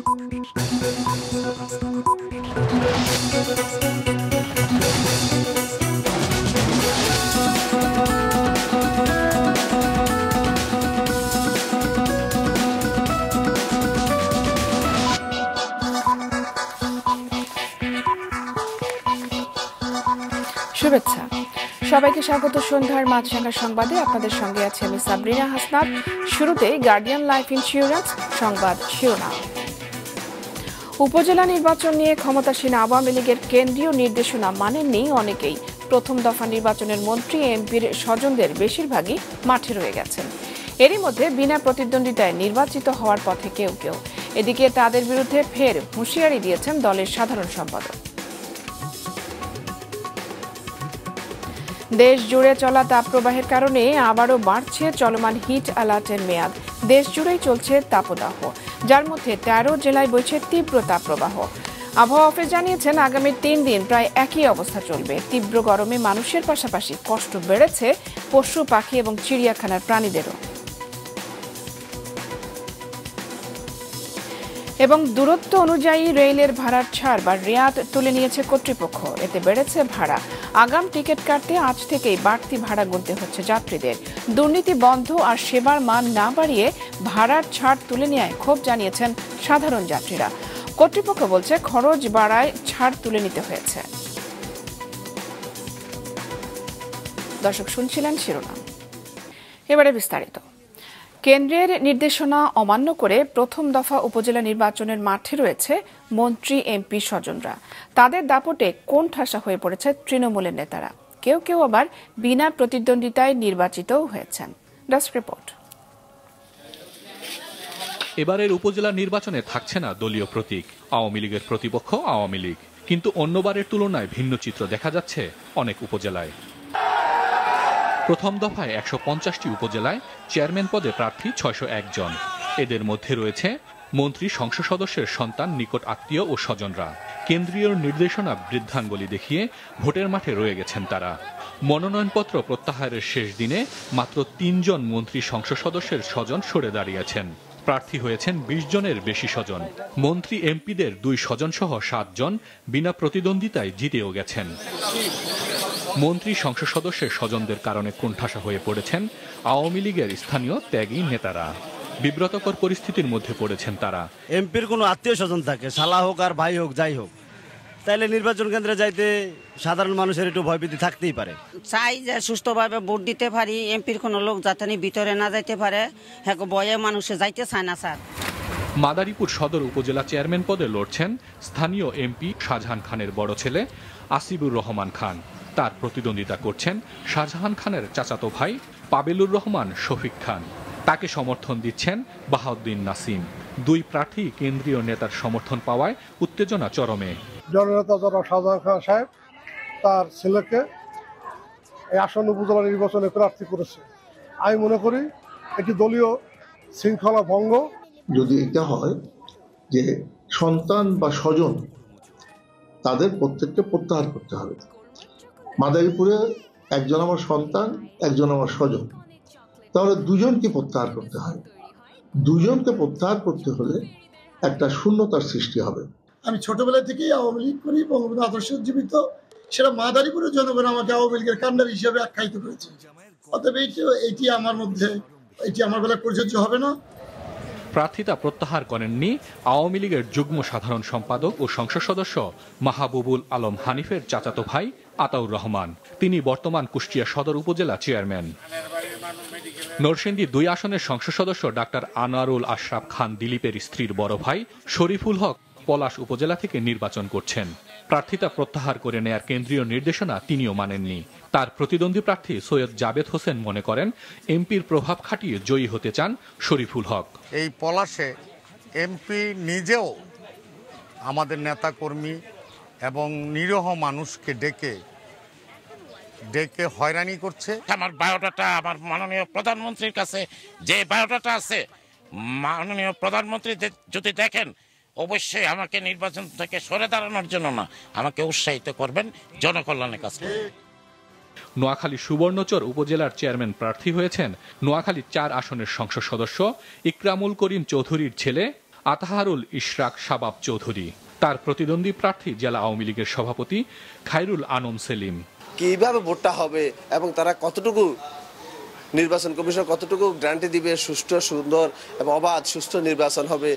শুভেচ্ছা সবাইকে স্বাগত সন্ধ্যার মাছরাঙা সংবাদে আপনাদের সঙ্গে আছে আমি সাবরিনা হাসনাত। শুরুতেই গার্ডিয়ান লাইফ ইন্স্যুরেন্স সংবাদ শিরোনাম। উপজেলা নির্বাচন নিয়ে ক্ষমতাসীন আওয়ামী লীগের কেন্দ্রীয় নির্দেশনা মানেননি অনেকেই। প্রথম দফা নির্বাচনের মন্ত্রী এমপির স্বজনদের বেশিরভাগই মাঠে রয়ে গেছেন। এরই মধ্যে বিনা প্রতিদ্বন্দ্বিতায় নির্বাচিত হওয়ার পথে কেউ কেউ। এদিকে তাদের বিরুদ্ধে ফের হুঁশিয়ারি দিয়েছেন দলের সাধারণ সম্পাদক। দেশ জুড়ে চলা তাপপ্রবাহের কারণে আবারও বাড়ছে চলমান হিট অ্যালার্টের মেয়াদ। দেশ জুড়েই চলছে তাপদাহ, যার মধ্যে 13 জেলায় বইছে তীব্র তাপপ্রবাহ। আবহাওয়া অফিস জানিয়েছেন আগামী 3 দিন প্রায় একই অবস্থা চলবে। তীব্র গরমে মানুষের পাশাপাশি কষ্ট বেড়েছে পশু পাখি এবং চিড়িয়াখানার প্রাণীদেরও। এবং দূরত্ব অনুযায়ী রেলের ভাড়ার ছাড় বা রেয়াত তুলে নিয়েছে কর্তৃপক্ষ। এতে বেড়েছে ভাড়া। আগাম টিকিট কাটতে আজ থেকেই বাড়তি ভাড়া গুনতে হচ্ছে যাত্রীদের। দুর্নীতি বন্ধ আর সেবার মান না বাড়িয়ে ভাড়ার ছাড় তুলে নেওয়ায় ক্ষোভ জানিয়েছেন সাধারণ যাত্রীরা। কর্তৃপক্ষ বলছে খরচ বাড়ায় ছাড় তুলে নিতে হয়েছে। দর্শক শুনছিলেন শিরোনাম, এবারে বিস্তারিত। কেন্দ্রের নির্দেশনা অমান্য করে প্রথম দফা উপজেলা নির্বাচনের মাঠে রয়েছে মন্ত্রী এমপি স্বজনরা। তাদের দাপটে কোণঠাসা হয়ে পড়েছে তৃণমূলের নেতারা। কেউ কেউ আবার বিনা প্রতিদ্বন্দ্বিতায় নির্বাচিতও হয়েছেন। Desk report. এবারের উপজেলা নির্বাচনে থাকছে না দলীয় প্রতীক। আওয়ামী লীগের প্রতিপক্ষ আওয়ামী লীগ, কিন্তু অন্যবারের তুলনায় ভিন্ন চিত্র দেখা যাচ্ছে অনেক উপজেলায়। প্রথম দফায় 150টি উপজেলায় চেয়ারম্যান পদে প্রার্থী 601 জন। এদের মধ্যে রয়েছে মন্ত্রী, সংসদ সদস্যের সন্তান, নিকট আত্মীয় ও স্বজনরা। কেন্দ্রীয় নির্দেশনা বৃদ্ধাঙ্গুলি দেখিয়ে ভোটের মাঠে রয়ে গেছেন তারা। মনোনয়নপত্র প্রত্যাহারের শেষ দিনে মাত্র 3 জন মন্ত্রী, সংসদ সদস্যের স্বজন সরে দাঁড়িয়েছেন। প্রার্থী হয়েছেন 20 জনের বেশি স্বজন। মন্ত্রী এমপিদের 2 স্বজন সহ 7 জন বিনা প্রতিদ্বন্দ্বিতায় জিতেও গেছেন। মন্ত্রী, সংসদ সদস্যের স্বজনদের কারণে কোণঠাসা হয়ে পড়েছেন আওয়ামী লীগের স্থানীয় ত্যাগী নেতারা। বিব্রতকর পরিস্থিতির মধ্যে পড়েছেন তারা। এমপির কোনো আত্মীয় স্বজন থাকে, শালা হোক আর ভাই হোক, যাই হোক, তাইলে নির্বাচন কেন্দ্রে যাইতে সাধারণ মানুষের একটু ভয়ভীতি থাকতেই পারে। চাই যে সুষ্ঠুভাবে ভোট দিতে পারি, এমপির কোনো লোক যাতে ভিতরে না যাইতে পারে, হ্যাঁ ভয়ে মানুষে যাইতে চায় না স্যার। মাদারীপুর সদর উপজেলা চেয়ারম্যান পদে লড়ছেন স্থানীয় এমপি শাহজাহান খানের বড় ছেলে আসিবুর রহমান খান। তার প্রতিদ্বন্দ্বিতা করছেন শাহজাহান খানের চাচাতো ভাই পাবেলুর রহমান শফিক খান। তাকে সমর্থন দিচ্ছেন বাহাউদ্দিন নাসিম। 2 প্রার্থী কেন্দ্রীয় নেতার সমর্থন পাওয়ায় উত্তেজনা চরমে। জননেতা যারা শাহজাহান খান সাহেব তার ছেলেকে এই আসন্ন উপজেলা নির্বাচনে প্রার্থী করেছে। আমি মনে করি এটি দলীয় শৃঙ্খলা ভঙ্গ। যদি এটা হয় যে সন্তান বা স্বজন, তাদের প্রত্যেকটা প্রত্যাহার করতে হবে। মাদারীপুরে একজন আমার সন্তান, একজন আমার স্বজন, তাহলে 2 জনকে প্রত্যাহার করতে হয়। 2 জনকে প্রত্যাহার করতে হলে একটা শূন্যতার সৃষ্টি হবে। আমি ছোটবেলা থেকেই আওয়ামী লীগ করি, বঙ্গবন্ধু আদর্শ জীবিত, সেটা মাদারীপুরের জনগণ আমাকে আওয়ামী লীগের কান্ডারি হিসেবে আখ্যায়িত করেছে। অতএব এটি আমার মধ্যে, এটি আমার বেলা প্রযোজ্য হবে না। প্রার্থিতা প্রত্যাহার করেননি আওয়ামী লীগের যুগ্ম সাধারণ সম্পাদক ও সংসদ সদস্য মাহবুবুল আলম হানিফের চাচাতো ভাই আতাউর রহমান। তিনি বর্তমান কুষ্টিয়া সদর উপজেলা চেয়ারম্যান। নরসিংদী 2 আসনের সংসদ সদস্য ডাক্তার আনোয়ারুল আশরাফ খান দিলীপের স্ত্রীর বড় ভাই শরীফুল হক পলাশ উপজেলা থেকে নির্বাচন করছেন। প্রার্থিতা প্রত্যাহার করে নেয়ার কেন্দ্রীয় নির্দেশনা তিনিও মানেননি। তার প্রতিদ্বন্দ্বী প্রার্থী সৈয়দ জাবেদ হোসেন মনে করেন এমপির প্রভাব খাটিয়ে জয়ী হতে চান শরীফুল হক। এই পলাশে এমপি নিজেও আমাদের নেতাকর্মী এবং নিরীহ মানুষকে ডেকে হয়রানি করছে। আমার বায়োডাটা আমার মাননীয় প্রধানমন্ত্রীর কাছে যে বায়োডাটা আছে, মাননীয় প্রধানমন্ত্রী যদি দেখেন অবশ্যই আমাকে নির্বাচন থেকে সরে দাঁড়ানোর জন্য না, আমাকে উৎসাহিত করবেন জনকল্যাণের কাছে। নোয়াখালী সুবর্ণচর উপজেলার চেয়ারম্যান প্রার্থী হয়েছেন নোয়াখালী 4 আসনের সংসদ সদস্য ইকরামুল করিম চৌধুরীর ছেলে আতাহারুল ইশরাক শাবাব চৌধুরী। তার প্রতিদ্বন্দ্বী প্রার্থী জেলা আওয়ামী লীগের সভাপতি খায়রুল আনম সেলিম। কিভাবে ভোটটা হবে এবং তারা কতটুকু নির্বাচন কমিশন কতটুকু গ্যারান্টি দিবে সুষ্ঠু সুন্দর এবং অবাধ সুষ্ঠু নির্বাচন হবে,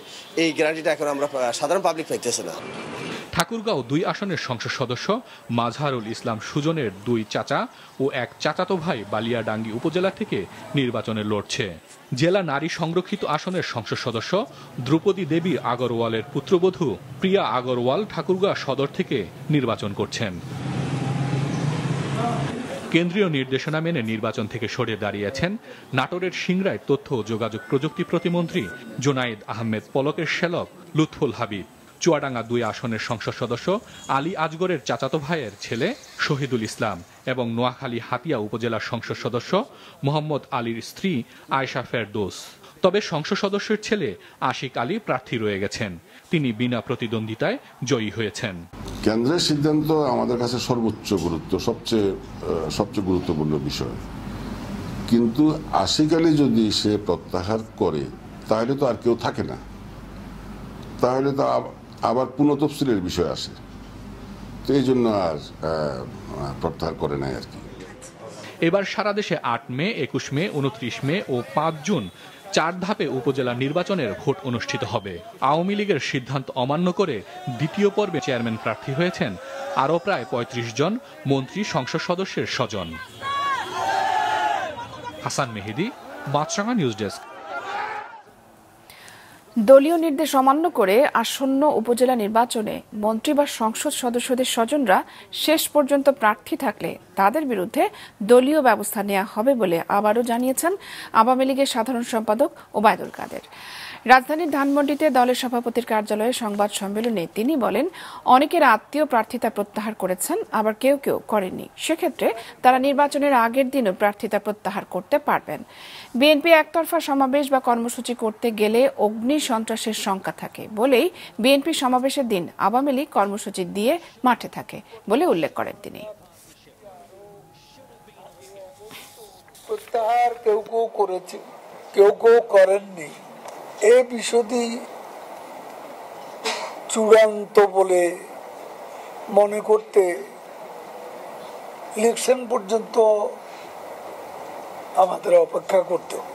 এই গ্যারান্টিটা এখন আমরা সাধারণ পাবলিক পাইতেছে না। ঠাকুরগাঁও 2 আসনের সংসদ সদস্য মাজহারুল ইসলাম সুজনের 2 চাচা ও 1 চাচাতো ভাই বালিয়াডাঙ্গি উপজেলা থেকে নির্বাচনে লড়ছে। জেলা নারী সংরক্ষিত আসনের সংসদ সদস্য দ্রৌপদী দেবী আগরওয়ালের পুত্রবধূ প্রিয়া আগরওয়াল ঠাকুরগাঁও সদর থেকে নির্বাচন করছেন। কেন্দ্রীয় নির্দেশনা মেনে নির্বাচন থেকে সরে দাঁড়িয়েছেন নাটোরের সিংড়ায় তথ্য ও যোগাযোগ প্রযুক্তি প্রতিমন্ত্রী জোনায়েদ আহমেদ পলকের শ্যালক লুৎফুল হাবিব। চুয়াডাঙ্গা 2 আসনের সংসদ সদস্য আলী আজগরের চাচাতো ভাইয়ের ছেলে শহীদুল ইসলাম এবং নোয়াখালী হাতিয়া উপজেলার সংসদ সদস্য মোহাম্মদ আলীর স্ত্রী আয়েশা ফেরদৌস। তবে সংসদ সদস্যের ছেলে আশিক আলী প্রার্থী রয়ে গেছেন, তিনি বিনা প্রতিদ্বন্দ্বিতায় জয়ী হয়েছেন। কেন্দ্রের সিদ্ধান্ত আমাদের কাছে সর্বোচ্চ গুরুত্ব, সবচেয়ে গুরুত্বপূর্ণ বিষয়। কিন্তু আশিক আলী যদি সে প্রত্যাহার করে তাহলে তো আর কেউ থাকে না, তাহলে তো আবার পুনঃতফসিলের বিষয় আসে, তো এই জন্য আর প্রত্যাহার করে নাই আর কি। এবার সারা দেশে 8 মে, 21 মে, 29 মে ও 5 জুন 4 ধাপে উপজেলা নির্বাচনের ভোট অনুষ্ঠিত হবে। আওয়ামী লীগের সিদ্ধান্ত অমান্য করে দ্বিতীয় পর্বে চেয়ারম্যান প্রার্থী হয়েছেন আরও প্রায় 35 জন মন্ত্রী, সংসদ সদস্যের স্বজন। হাসান মেহেদি, মাছরাঙা নিউজ ডেস্ক। দলীয় নির্দেশ অমান্য করে আসন্ন উপজেলা নির্বাচনে মন্ত্রী বা সংসদ সদস্যদের স্বজনরা শেষ পর্যন্ত প্রার্থী থাকলে তাদের বিরুদ্ধে দলীয় ব্যবস্থা নেওয়া হবে বলে আবারও জানিয়েছেন আওয়ামী লীগের সাধারণ সম্পাদক ওবায়দুল কাদের। রাজধানীর ধানমন্ডিতে দলের সভাপতির কার্যালয়ে সংবাদ সম্মেলনে তিনি বলেন, অনেকের আত্মীয় প্রার্থিতা প্রত্যাহার করেছেন, আবার কেউ কেউ করেননি। সেক্ষেত্রে তারা নির্বাচনের আগের দিনও প্রার্থিতা প্রত্যাহার করতে পারবেন। বিএনপি একতরফা সমাবেশ বা কর্মসূচি করতে গেলে অগ্নি সন্ত্রাসের শঙ্কা থাকে বলেই বিএনপি সমাবেশের দিন আওয়ামী লীগ কর্মসূচি দিয়ে মাঠে থাকে বলে উল্লেখ করেন তিনি। প্রত্যাহার কেউ কেউ করেছে, কেউ কেউ করেননি। এই বিষয়টি চূড়ান্ত বলে মনে করতে ইলেকশন পর্যন্ত আমাদের অপেক্ষা করতে হবে।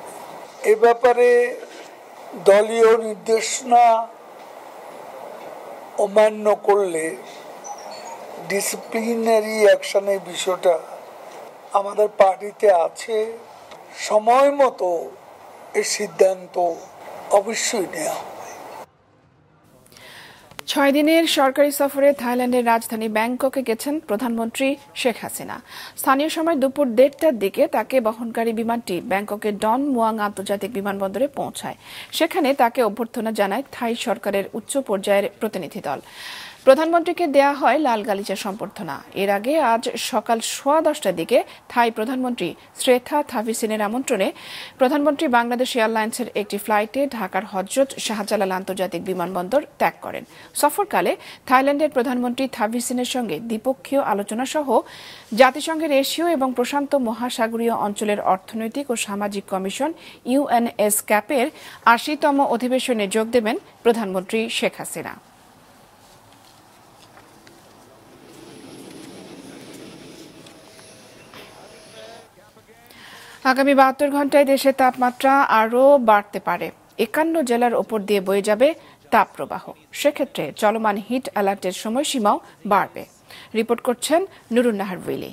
এ ব্যাপারে দলীয় নির্দেশনা অমান্য করলে ডিসিপ্লিনারি অ্যাকশনের বিষয়টা আমাদের পার্টিতে আছে। সময় মতো এই সিদ্ধান্ত অবশ্যই নেওয়া হবে। 6 দিনের সরকারি সফরে থাইল্যান্ডের রাজধানী ব্যাংককে গেছেন প্রধানমন্ত্রী শেখ হাসিনা। স্থানীয় সময় দুপুর 1:30টার দিকে তাকে বহনকারী বিমানটি ব্যাংককের ডন মুয়াং আন্তর্জাতিক বিমানবন্দরে পৌঁছায়। সেখানে তাকে অভ্যর্থনা জানায় থাই সরকারের উচ্চ পর্যায়ের প্রতিনিধি দল। প্রধানমন্ত্রীকে দেয়া হয় লাল গালিচা সম্বর্ধনা। এর আগে আজ সকাল 10:15টার দিকে থাই প্রধানমন্ত্রী শ্রেথা থাভিসিনের আমন্ত্রণে প্রধানমন্ত্রী বাংলাদেশ এয়ারলাইন্সের একটি ফ্লাইটে ঢাকার হযরত শাহজালাল আন্তর্জাতিক বিমানবন্দর ত্যাগ করেন। সফরকালে থাইল্যান্ডের প্রধানমন্ত্রী থাভিসিনের সঙ্গে দ্বিপক্ষীয় আলোচনা সহ জাতিসংঘের এশীয় এবং প্রশান্ত মহাসাগরীয় অঞ্চলের অর্থনৈতিক ও সামাজিক কমিশন UNSCAP-এর 80তম অধিবেশনে যোগ দেবেন প্রধানমন্ত্রী শেখ হাসিনা। আগামী 72 ঘন্টায় দেশের তাপমাত্রা আরও বাড়তে পারে। 51 জেলার ওপর দিয়ে বয়ে যাবে তাপপ্রবাহ। সেক্ষেত্রে চলমান হিট অ্যালার্টের সময়সীমাও বাড়বে। রিপোর্ট করছেন নুরুন নাহার উইলি।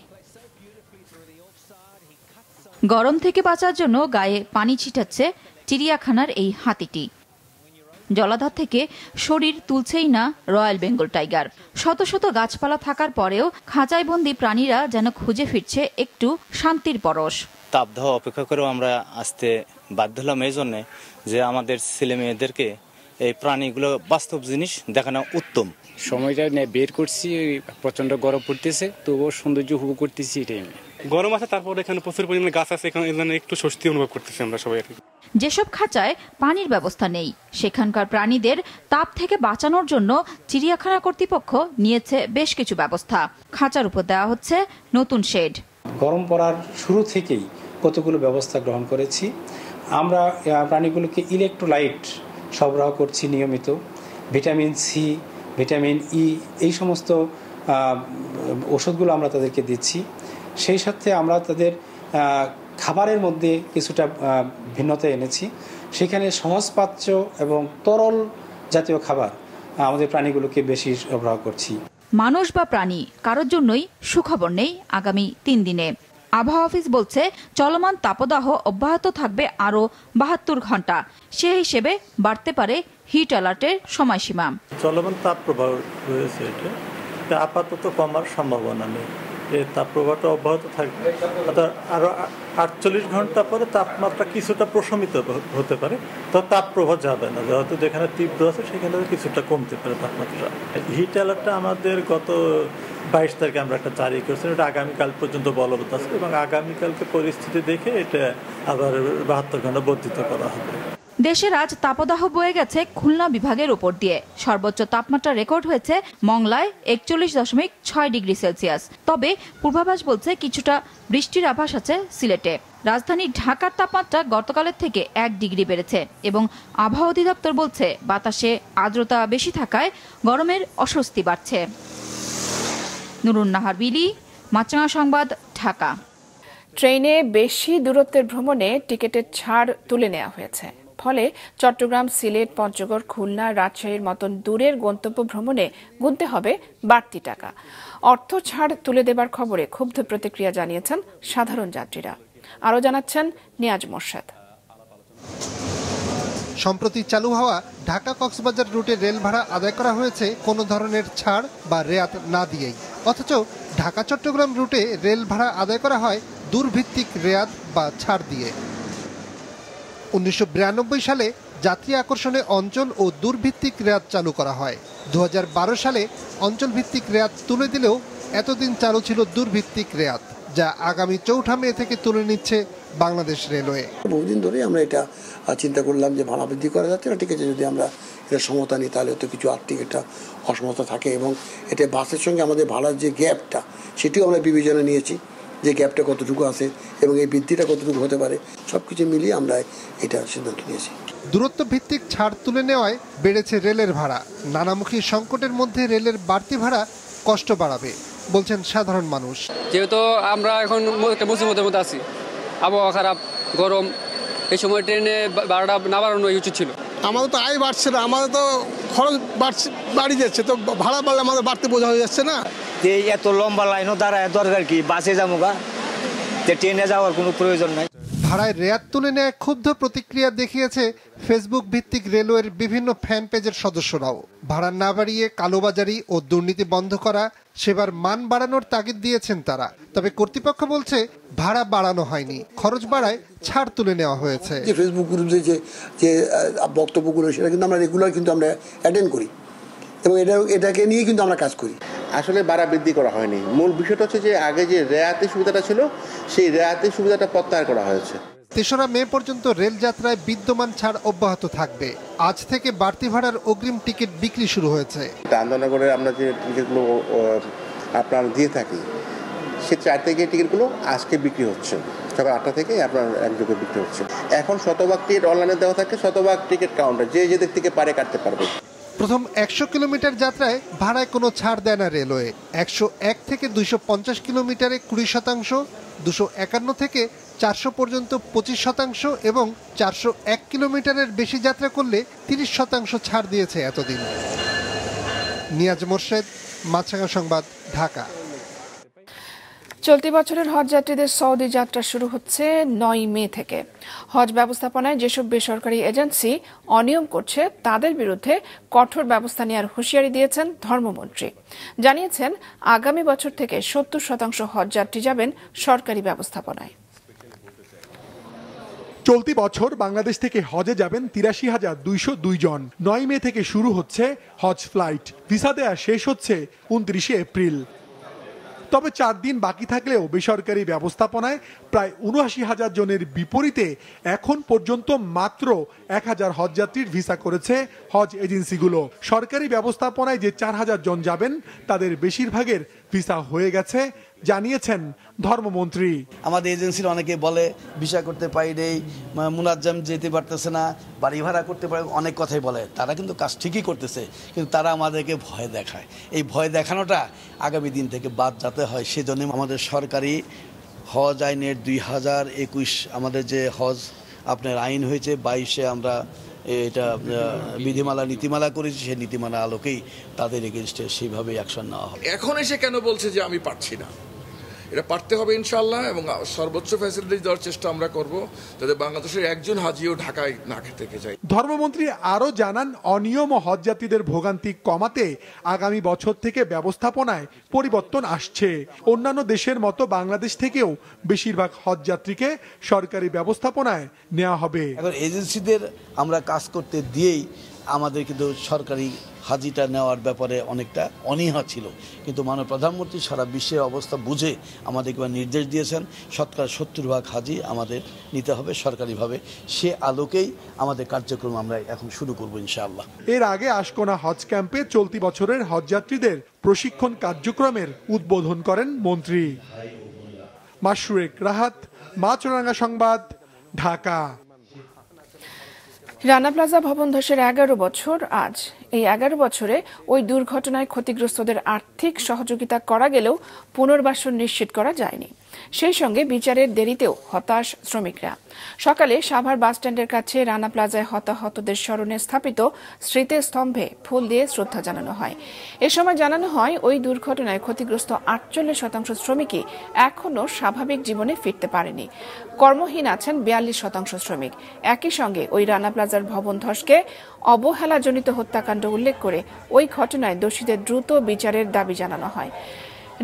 গরম থেকে বাঁচার জন্য গায়ে পানি ছিটাচ্ছে চিড়িয়াখানার এই হাতিটি। জলাধার থেকে শরীর তুলছেই না রয়্যাল বেঙ্গল টাইগার। শত শত গাছপালা থাকার পরেও খাঁচায় বন্দি প্রাণীরা যেন খুঁজে ফিরছে একটু শান্তির পরশ। তাপদাহ অপেক্ষা করেও আমরা আসতে বাধ্য হলাম এই জন্যে যে আমাদের ছেলে মেয়েদেরকে এই প্রাণীগুলো বাস্তব জিনিস দেখানো উত্তম। সময়টা বের করছি, প্রচন্ড গরম পড়তেছে, তবুও সৌন্দর্য উপভোগ করতেছি। এটাই গরম আছে, তারপর এখানে প্রচুর পরিমাণে গাছ আছে, এখানে একটু স্বস্তি অনুভব করতেছি আমরা সবাই। যেসব খাঁচায় পানির ব্যবস্থা নেই সেখানকার প্রাণীদের তাপ থেকে বাঁচানোর জন্য চিড়িয়াখানা কর্তৃপক্ষ নিয়েছে বেশ কিছু ব্যবস্থা। খাঁচার উপর দেওয়া হচ্ছে নতুন শেড। গরম পড়ার শুরু থেকেই কতগুলো ব্যবস্থা গ্রহণ করেছি। আমরা প্রাণীগুলোকে ইলেকট্রোলাইট সরবরাহ করছি নিয়মিত। ভিটামিন সি, ভিটামিন ই, এই সমস্ত ওষুধগুলো আমরা তাদেরকে দিচ্ছি। সেই সাথে আমরা তাদের খাবারের মধ্যে কিছুটা ভিন্নতা এনেছি। সেখানে সহজপাচ্য এবং তরল জাতীয় খাবার আমাদের প্রাণীগুলোকে বেশি সরবরাহ করছি। মানুষ বা প্রাণী কারোর জন্যই সুখবর নেই আগামী 3 দিনে। আবহাওয়া অফিস বলছে চলমান তাপদাহ অব্যাহত থাকবে আরও 72 ঘন্টা। সে হিসেবে বাড়তে পারে হিট অ্যালার্টের সময়সীমা। চলমান তাপপ্রবাহ রয়েছে, এটা আপাতত কমার সম্ভাবনা নেই। এই তাপপ্রবাহটা অব্যাহত থাকবে, অর্থাৎ আরও 48 ঘন্টা পরে তাপমাত্রা কিছুটা প্রশমিত হতে পারে। তো তাপপ্রবাহ যাবে না, যেহেতু যেখানে তীব্র আছে সেখানে কিছুটা কমতে পারে তাপমাত্রা। হিট অ্যালার্টটা আমাদের গত 22 তারিখে আমরা একটা জারি করেছি, এটা আগামীকাল পর্যন্ত বলবৎ আছে এবং আগামীকালকে পরিস্থিতি দেখে এটা আবার 72 ঘন্টা বর্ধিত করা হবে। দেশের আজ তাপদাহ বয়ে গেছে খুলনা বিভাগের উপর দিয়ে। সর্বোচ্চ তাপমাত্রা রেকর্ড হয়েছে মংলায় 41.6 ডিগ্রি সেলসিয়াস। তবে পূর্বাভাস বলছে কিছুটা বৃষ্টির আভাস আছে সিলেটে। রাজধানী ঢাকার তাপমাত্রা গতকালের থেকে 1 ডিগ্রি বেড়েছে এবং আবহাওয়া অধিদপ্তর বলছে বাতাসে আর্দ্রতা বেশি থাকায় গরমের অস্বস্তি বাড়ছে। নুরুন নাহার বিলি, মাছরাঙা সংবাদ, ঢাকা। ট্রেনে বেশি দূরত্বের ভ্রমণে টিকিটের ছাড় তুলে নেওয়া হয়েছে। ফলে চট্টগ্রাম, সিলেট, পঞ্চগড়, খুলনা, রাজশাহীর মতন দূরের গন্তব্য ভ্রমণে গুনতে হবে বাড়তি টাকা। অর্থ ছাড় তুলে দেবার খবরে ক্ষুব্ধ প্রতিক্রিয়া জানিয়েছেন সাধারণ যাত্রীরা। আরও জানাচ্ছেন নিয়াজ মোর্শেদ। সম্প্রতি চালু হওয়া ঢাকা কক্সবাজার রুটে রেল ভাড়া আদায় করা হয়েছে কোনো ধরনের ছাড় বা রেয়াত না দিয়েই। অথচ ঢাকা চট্টগ্রাম রুটে রেল ভাড়া আদায় করা হয় দূরভিত্তিক রেয়াত বা ছাড় দিয়ে। 1992 সালে যাত্রী আকর্ষণে অঞ্চল ও দূরভিত্তিক রেয়াত চালু করা হয়। 2012 সালে অঞ্চল ভিত্তিক রেয়াত তুলে দিলেও এতদিন চালু ছিল দূরভিত্তিক রেয়াত, যা আগামী 4 মে থেকে তুলে নিচ্ছে বাংলাদেশ রেলওয়ে। বহুদিন ধরে আমরা এটা চিন্তা করলাম যে ভাড়া বৃদ্ধি করা যাচ্ছে না, ঠিক আছে, যদি আমরা এটা সমতা নিই তাহলে তো কিছু আর্থিক একটা অসমতা থাকে এবং এটা বাসের সঙ্গে আমাদের ভাড়ার যে গ্যাপটা সেটিও আমরা বিবেচনা নিয়েছি, যে গ্যাপটা কতটুকু আছে এবং এই বৃদ্ধিটা কতটুকু হতে পারে, সবকিছু মিলিয়ে আমরা এটা সিদ্ধান্ত নিয়েছি। দূরত্ব ভিত্তিক ছাড় তুলে নেওয়ায় বেড়েছে রেলের ভাড়া। নানামুখী সংকটের মধ্যে রেলের বাড়তি ভাড়া কষ্ট বাড়াবে বলছেন সাধারণ মানুষ। যেহেতু আমরা এখন মুসিবতের মধ্যে আছি, আবহাওয়া খারাপ, গরম, এই সময় ট্রেনে ভাড়াটা না বাড়ানো উচিত ছিল। আমাদের তো আয় বাড়ছে না, আমাদের তো খরচ বাড়ি যাচ্ছে, তো ভাড়া বাড়লে আমাদের বাড়তে বোঝা হয়ে যাচ্ছে না। যে এত লম্বা লাইনও দাঁড়ায় দরকার কি, বাসে যাবো গা, ট্রেনে যাওয়ার কোনো প্রয়োজন নাই। ভাড়ায় রেয়াত তুলে নেয় ক্ষুব্ধ প্রতিক্রিয়া দেখিয়েছে ফেসবুক ভিত্তিক রেলওয়ের বিভিন্ন ফ্যান পেজের সদস্যরাও। ভাড়া না বাড়িয়ে কালোবাজারি ও দুর্নীতি বন্ধ করা, সেবার মান বাড়ানোর তাগিদ দিয়েছেন তারা। তবে কর্তৃপক্ষ বলছে ভাড়া বাড়ানো হয়নি, খরচ বাড়ায় ছাড় তুলে নেওয়া হয়েছে। ফেসবুক গ্রুপে যে বক্তব্যগুলো সেটা কিন্তু আমরা রেগুলার কিন্তু আমরা অ্যাটেন্ড করি এবং এটাকে নিয়ে কিন্তু আমরা কাজ করি। আসলে ভাড়া বৃদ্ধি করা হয়নি, মূল বিষয়টা হচ্ছে যে আগে যে রেয়াতি সুবিধাটা ছিল সেই রেয়াতি সুবিধাটা প্রত্যাহার করা হয়েছে। 3 মে পর্যন্ত রেল যাত্রায় বিদ্যমান ছাড় অব্যাহত থাকবে। আজ থেকে বাড়তি ভাড়ার অগ্রিম টিকিট বিক্রি শুরু হয়েছে। আন্দোলনগরে আমরা যে টিকিটগুলো আপনার দিয়ে থাকি, সেই 4 থেকে টিকিটগুলো আজকে বিক্রি হচ্ছে, সকাল 8টা থেকে আপনার একযোগে বিক্রি হচ্ছে। এখন শতভাগ টিকিট অনলাইনে দেওয়া থাকে, শতভাগ টিকিট কাউন্টার যে যেদিক থেকে পারে কাটতে পারবে। প্রথম 100 কিলোমিটার যাত্রায় ভাড়ায় কোনো ছাড় দেয় না রেলওয়ে। 101 থেকে 250 কিলোমিটারে 20%, 251 থেকে 400 পর্যন্ত 25% এবং 401 কিলোমিটারের বেশি যাত্রা করলে 30% ছাড় দিয়েছে এতদিন। নিয়াজ মোর্শেদ, মাছরাঙা সংবাদ, ঢাকা। চলতি বছরের হজ যাত্রীদের সৌদি যাত্রা শুরু হচ্ছে 9 মে থেকে। হজ ব্যবস্থাপনায় যেসব বেসরকারি এজেন্সি অনিয়ম করছে তাদের বিরুদ্ধে কঠোর ব্যবস্থা নেওয়ার হুঁশিয়ারি দিয়েছেন ধর্মমন্ত্রী। জানিয়েছেন আগামী বছর থেকে 70% হজ যাত্রী যাবেন সরকারি ব্যবস্থাপনায়। চলতি বছর বাংলাদেশ থেকে হজে যাবেন 83,202 জন। 9 মে থেকে শুরু হচ্ছে হজ ফ্লাইট। ভিসা দেয়া শেষ হচ্ছে 29 এপ্রিল। তবে 4 দিন বাকি থাকলেও বেসরকারি ব্যবস্থাপনায় প্রায় 79,000 জনের বিপরীতে এখন পর্যন্ত মাত্র 1,000 হজযাত্রীর ভিসা করেছে হজ এজেন্সিগুলো। সরকারি ব্যবস্থাপনায় যে 4,000 জন যাবেন তাদের বেশিরভাগের ভিসা হয়ে গেছে, জানিয়েছেন ধর্মমন্ত্রী। আমাদের এজেন্সির অনেকে বলে ভিসা করতে পারি নেই, মুনাজ্জাম যেতে পারতেছে না, বাড়ি ভাড়া করতে পারে, অনেক কথাই বলে। তারা কিন্তু কাজ ঠিকই করতেছে, কিন্তু তারা আমাদেরকে ভয় দেখায়। এই ভয় দেখানোটা আগামী দিন থেকে বাদ যাতে হয়, সেজন্য আমাদের সরকারি হজ আইনের 2021 আমাদের যে হজ আপনার আইন হয়েছে 22-এ আমরা এটা বিধিমালা নীতিমালা করেছি, সেই নীতিমালা আলোকেই তাদের এগেনস্টে সেইভাবে অ্যাকশন নেওয়া হবে। এখন এসে কেন বলছে যে আমি পারছি না? এটা পারতে হবে ইনশাআল্লাহ, এবং সর্বোচ্চ ফ্যাসিলিটি দেওয়ার চেষ্টা আমরা করব যাতে বাংলাদেশের একজন হাজিও ঢাকায় না থেকে যায়। ধর্মমন্ত্রী আরও জানান, অনিয়ম ও হজযাত্রীদের ভোগান্তি কমাতে আগামী বছর থেকে ব্যবস্থাপনায় পরিবর্তন আসছে। অন্যান্য দেশের মতো বাংলাদেশ থেকেও বেশিরভাগ হজযাত্রীকে সরকারি ব্যবস্থাপনায় নেওয়া হবে। এখন এজেন্সিদের আমরা কাজ করতে দিয়েই আমাদের কিন্তু সরকারি হাজিটা নেওয়ার ব্যাপারে অনেকটা অনীহা ছিল, কিন্তু মাননীয় প্রধানমন্ত্রী সারা বিশ্বের অবস্থা বুঝে আমাদেরকে নির্দেশ দিয়েছেন 70% হাজি আমাদের নিতে হবে সরকারিভাবে। সে আলোকেই আমাদের কার্যক্রম আমরা এখন শুরু করব ইনশাআল্লাহ। এর আগে আশকোনা হজ ক্যাম্পে চলতি বছরের হজযাত্রীদের প্রশিক্ষণ কার্যক্রমের উদ্বোধন করেন মন্ত্রী। মাশরুক রাহাত, মাছরাঙ্গা সংবাদ, ঢাকা। রানা প্লাজা ভবন ধসের 11 বছর আজ। এই 11 বছরে ওই দুর্ঘটনায় ক্ষতিগ্রস্তদের আর্থিক সহযোগিতা করা গেলেও পুনর্বাসন নিশ্চিত করা যায়নি। সেই সঙ্গে বিচারের দেরিতেও হতাশ শ্রমিকরা। সকালে সাভার বাসস্ট্যান্ডের কাছে রানা প্লাজায় হতাহতদের স্মরণে স্থাপিত স্মৃতিস্তম্ভে ফুল দিয়ে শ্রদ্ধা জানানো হয়। এ সময় জানানো হয়, ওই দুর্ঘটনায় ক্ষতিগ্রস্ত 48% শ্রমিকই এখনও স্বাভাবিক জীবনে ফিরতে পারেনি। কর্মহীন আছেন 42% শ্রমিক। একই সঙ্গে ওই রানা প্লাজার ভবন ধসকে অবহেলাজনিত হত্যাকাণ্ড উল্লেখ করে ওই ঘটনায় দোষীদের দ্রুত বিচারের দাবি জানানো হয়।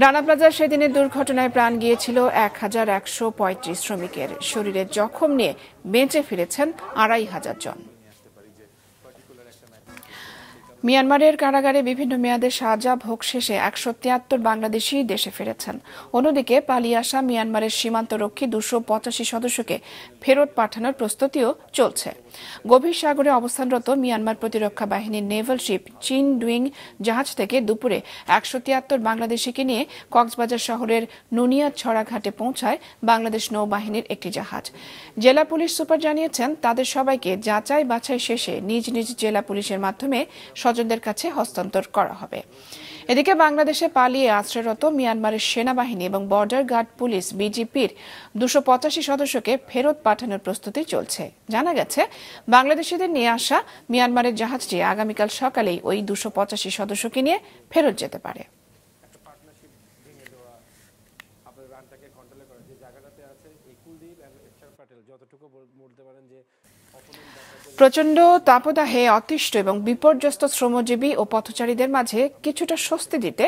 রানা প্লাজার সেদিনের দুর্ঘটনায় প্রাণ গিয়েছিল 1135 শ্রমিকের। শরীরে জখম নিয়ে বেঁচে ফিরেছেন 2500 জন। মিয়ানমারের কারাগারে বিভিন্ন মেয়াদে সাজা ভোগ শেষে 173 বাংলাদেশি দেশে ফিরেছেন। অন্যদিকে পালিয়ে আসা মিয়ানমারের সীমান্তরক্ষী 285 সদস্যকে ফেরত পাঠানোর প্রস্তুতিও চলছে। গভীর সাগরে অবস্থানরত মিয়ানমার প্রতিরক্ষা বাহিনীর নেভাল শিপ চিন ডুইং জাহাজ থেকে দুপুরে 173 বাংলাদেশিকে নিয়ে কক্সবাজার শহরের নুনিয়াছড়া ঘাটে পৌঁছায় বাংলাদেশ নৌবাহিনীর একটি জাহাজ। জেলা পুলিশ সুপার জানিয়েছেন, তাদের সবাইকে যাচাই বাছাই শেষে নিজ নিজ জেলা পুলিশের মাধ্যমে স্বজনদের কাছে হস্তান্তর করা হবে। এদিকে বাংলাদেশে পালিয়ে আশ্রয়রত মিয়ানমারের সেনাবাহিনী এবং বর্ডার গার্ড পুলিশ বিজিপির 285 সদস্যকে ফেরত পাঠানোর প্রস্তুতি চলছে। জানা গেছে, বাংলাদেশিদের নিয়ে আসা মিয়ানমারের জাহাজটি আগামীকাল সকালেই ওই 285 সদস্যকে নিয়ে ফেরত যেতে পারে। প্রচণ্ড তাপদাহে অতিষ্ঠ এবং বিপর্যস্ত শ্রমজীবী ও পথচারীদের মাঝে কিছুটা স্বস্তি দিতে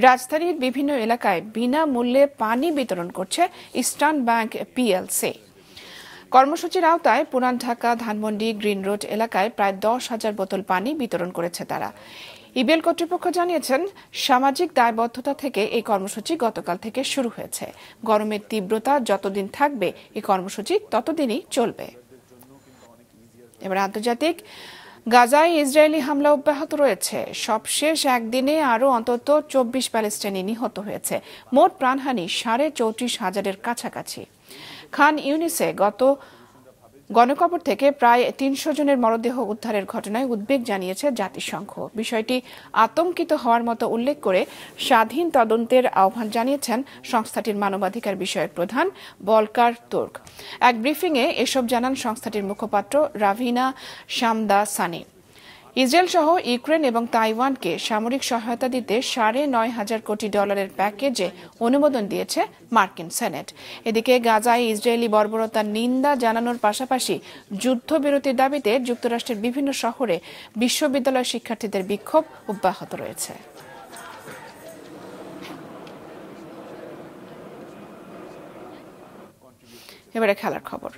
রাজধানীর বিভিন্ন এলাকায় বিনামূল্যে পানি বিতরণ করছে ইস্টার্ন ব্যাংক পিএলসি। কর্মসূচির আওতায় পুরান ঢাকা, ধানমন্ডি, গ্রিন রোড এলাকায় প্রায় 10,000 বোতল পানি বিতরণ করেছে তারা। ইবিএল কর্তৃপক্ষ জানিয়েছেন, সামাজিক দায়বদ্ধতা থেকে এই কর্মসূচি গতকাল থেকে শুরু হয়েছে। গরমের তীব্রতা যতদিন থাকবে এই কর্মসূচি ততদিনই চলবে। এবার আন্তর্জাতিক। গাজায় ইসরায়েলি হামলা অব্যাহত রয়েছে। সবশেষ একদিনে আরও অন্তত 24 প্যালেস্টাইনি নিহত হয়েছে। মোট প্রাণহানি 34,500-এর কাছাকাছি। খান ইউনিসে গণকবর থেকে প্রায় 300 জনের মরদেহ উদ্ধারের ঘটনায় উদ্বেগ জানিয়েছে জাতিসংঘ। বিষয়টি আতঙ্কিত হওয়ার মতো উল্লেখ করে স্বাধীন তদন্তের আহ্বান জানিয়েছেন সংস্থাটির মানবাধিকার বিষয়ক প্রধান ভলকার তুর্ক। এক ব্রিফিংয়ে এসব জানান সংস্থাটির মুখপাত্র রাভিনা শামদাসানি। ইসরায়েল সহ ইউক্রেন এবং তাইওয়ানকে সামরিক সহায়তা দিতে $9,500 কোটি প্যাকেজে অনুমোদন দিয়েছে মার্কিন সেনেট। এদিকে গাজায় ইসরায়েলি বর্বরতার নিন্দা জানানোর পাশাপাশি যুদ্ধবিরতির দাবিতে যুক্তরাষ্ট্রের বিভিন্ন শহরে বিশ্ববিদ্যালয় শিক্ষার্থীদের বিক্ষোভ অব্যাহত রয়েছে। এবারে খেলার খবর।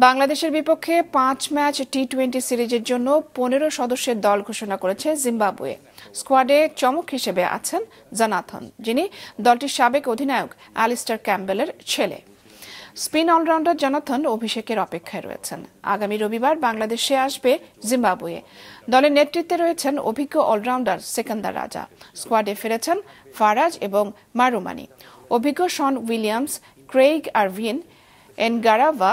বাংলাদেশের বিপক্ষে 5 ম্যাচ টি-20 সিরিজের জন্য 15 সদস্যের দল ঘোষণা করেছে জিম্বাবুয়ে। স্কোয়াডে চমক হিসেবে আছেন জোনাথন, যিনি দলটির সাবেক অধিনায়ক অ্যালিস্টার ক্যাম্বেলের ছেলে। স্পিন অলরাউন্ডার জোনাথন অভিষেকের অপেক্ষায় রয়েছেন। আগামী রবিবার বাংলাদেশে আসবে জিম্বাবুয়ে। দলের নেতৃত্বে রয়েছেন অভিজ্ঞ অলরাউন্ডার সেকান্দার রাজা। স্কোয়াডে ফিরেছেন ফারাজ এবং মারুমানি। অভিজ্ঞ Sean Williams, Craig Ervine, Ngarava,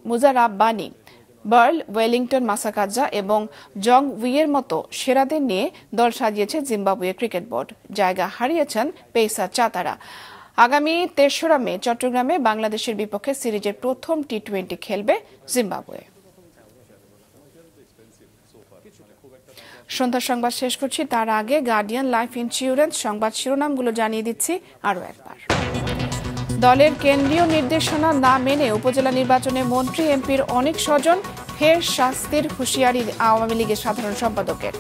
Muzarabani, Burl, Wellington Masakadza এবং জং উইয়ের মতো সেরাদের নিয়ে দল সাজিয়েছে জিম্বাবুয়ে ক্রিকেট বোর্ড। জায়গা হারিয়েছেন পেসার চাতারা। আগামী ৩রা মে চট্টগ্রামে বাংলাদেশের বিপক্ষে সিরিজের প্রথম টি-20 খেলবে জিম্বাবুয়ে। সন্ধ্যার সংবাদ শেষ করছি, তার আগে গার্ডিয়ান লাইফ ইন্স্যুরেন্স সংবাদ শিরোনামগুলো জানিয়ে দিচ্ছি আরও একবার। দলের কেন্দ্রীয় নির্দেশনা না মেনে উপজেলা নির্বাচনে মন্ত্রী এমপির অনেক স্বজন, ফের শাস্তির হুঁশিয়ারি আওয়ামী লীগের সাধারণ সম্পাদকের।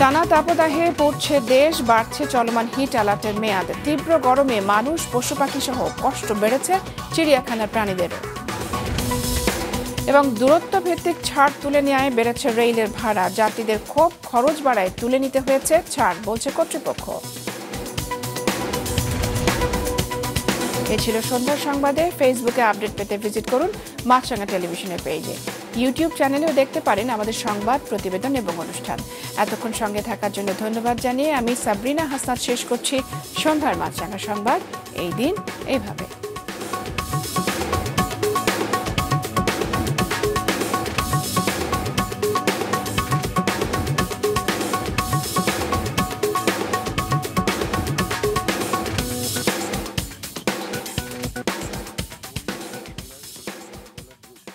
টানা তাপদাহে পড়ছে দেশ, বাড়ছে চলমান হিট অ্যালার্টের মেয়াদ। তীব্র গরমে মানুষ, পশু পাখি সহ কষ্ট বেড়েছে চিড়িয়াখানার প্রাণীদেরও। এবং দূরত্ব ভিত্তিক ছাড় তুলে নেওয়ায় বেড়েছে রেলের ভাড়া। যাত্রীদের ক্ষোভ, খরচ বাড়ায় তুলে নিতে হয়েছে ছাড়, বলছে কর্তৃপক্ষ। এ ছিল সন্ধ্যার সংবাদে। ফেসবুকে আপডেট পেতে ভিজিট করুন মাছরাঙা টেলিভিশনের পেজে। ইউটিউব চ্যানেলেও দেখতে পারেন আমাদের সংবাদ, প্রতিবেদন এবং অনুষ্ঠান। এতক্ষণ সঙ্গে থাকার জন্য ধন্যবাদ জানিয়ে আমি সাবরিনা হাসনাত শেষ করছি সন্ধ্যার মাছরাঙা সংবাদ। এই দিন এইভাবে।